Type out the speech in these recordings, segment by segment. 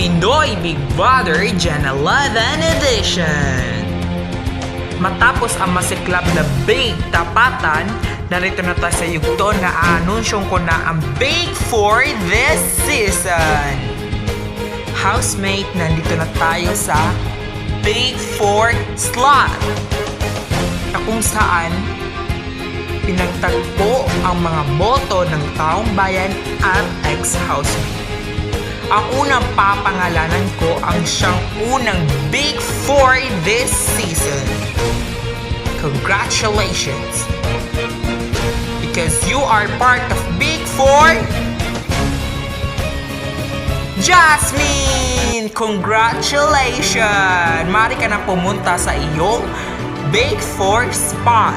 Pinoy Big Brother Gen 11 Edition. Matapos ang masiklab na Big Tapatan, narito na tayo sa yugto na aanunsyong ko na ang Big 4 this season. Housemate, nandito na tayo sa Big 4 slot na kung saan pinagtagpo ang mga boto ng taong bayan at ex-housemate. Ang unang papangalanan ko ang siyang unang Big 4 this season. Congratulations! Because you are part of Big 4, Jasmine! Congratulations! Mari ka na pumunta sa iyong Big 4 spot.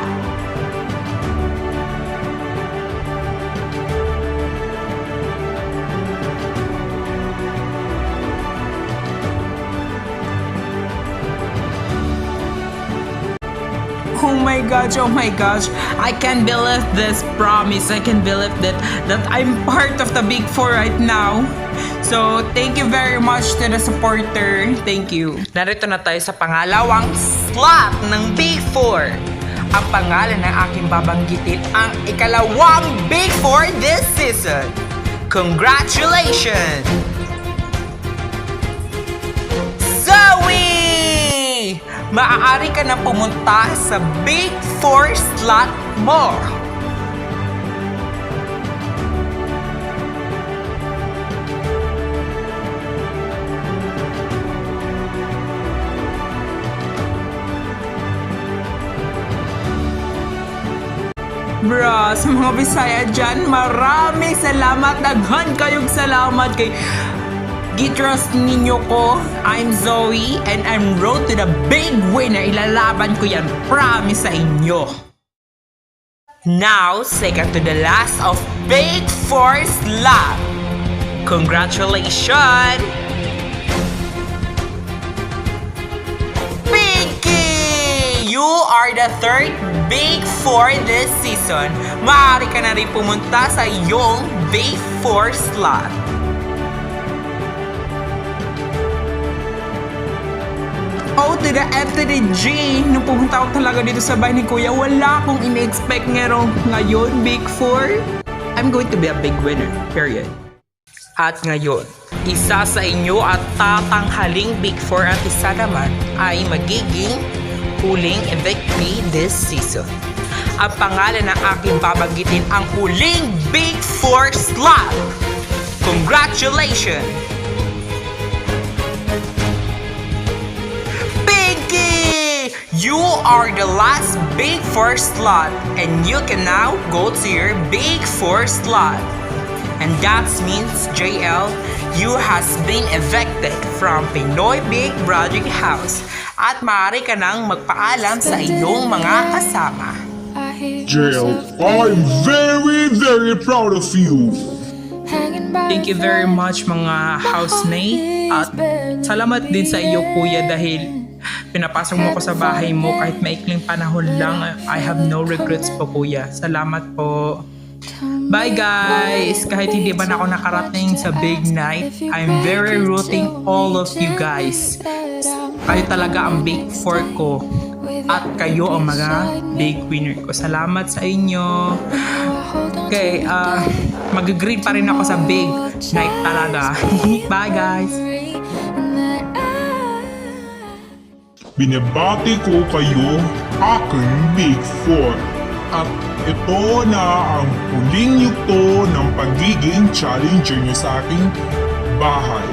Oh my gosh, I can't believe this promise. I can't believe that I'm part of the Big 4 right now. So, thank you very much to the supporter. Thank you. Narito na tayo sa pangalawang slot ng Big 4. Ang pangalan ng aking babanggitin ang ikalawang Big 4 this season. Congratulations! Zoe! Maaari ka na pumunta sa Big 4 slot mo. Bro, sa mga Bisaya dyan, maraming salamat. Daghan kayong salamat kay Gitrust ninyo ko. I'm Zoe and I'm road to the big winner. Ilalaban ko yan, promise sa inyo. Now, second to the last of Big 4 slot. Congratulations! Pinky! You are the third Big 4 this season. Maaari ka na rin pumunta sa iyong Big 4 slot. O to the F to the G. Nung pumunta ako talaga dito sa bahay ni Kuya, wala akong in-expect ngayon, Big 4. I'm going to be a big winner, period. At ngayon, isa sa inyo at tatanghaling Big 4 at isa naman ay magiging huling evictee this season. Ang pangalan ng aking babanggitin ang huling Big 4 slot. Congratulations! You are the last Big 4 slot and you can now go to your Big 4 slot. And that means, JL, you has been evicted from Pinoy Big Brother House at maaari ka nang magpaalam sa iyong mga kasama. JL, I'm very proud of you. Thank you very much mga housemate at salamat din sa iyo kuya dahil pinapasok mo ako sa bahay mo kahit maikling panahon lang. I have no regrets po kuya. Salamat po. Bye guys! Kahit hindi ba na ako nakarating sa big night, I'm very rooting all of you guys. Kayo talaga ang Big 4 ko. At kayo ang mga big winner ko. Salamat sa inyo. Okay, mag-agree pa rin ako sa big night talaga. Bye guys! Binabati ko kayo, aking Big 4. At ito na ang huling yugto ng pagiging challenger niyo sa aking bahay.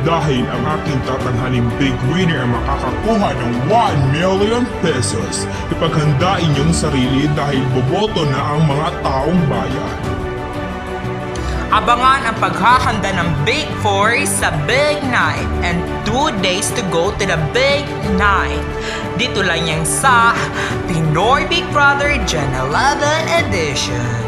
Dahil ang aking tatanghaling big winner ang makakakuha ng 1 million pesos. Ipaghanda inyong sarili dahil boboto na ang mga taong bayan. Abangan ang paghahanda ng Big 4 sa Big Night and 2 days to go to the Big Night. Dito lang yan sa Pinoy Big Brother Gen 11 Edition.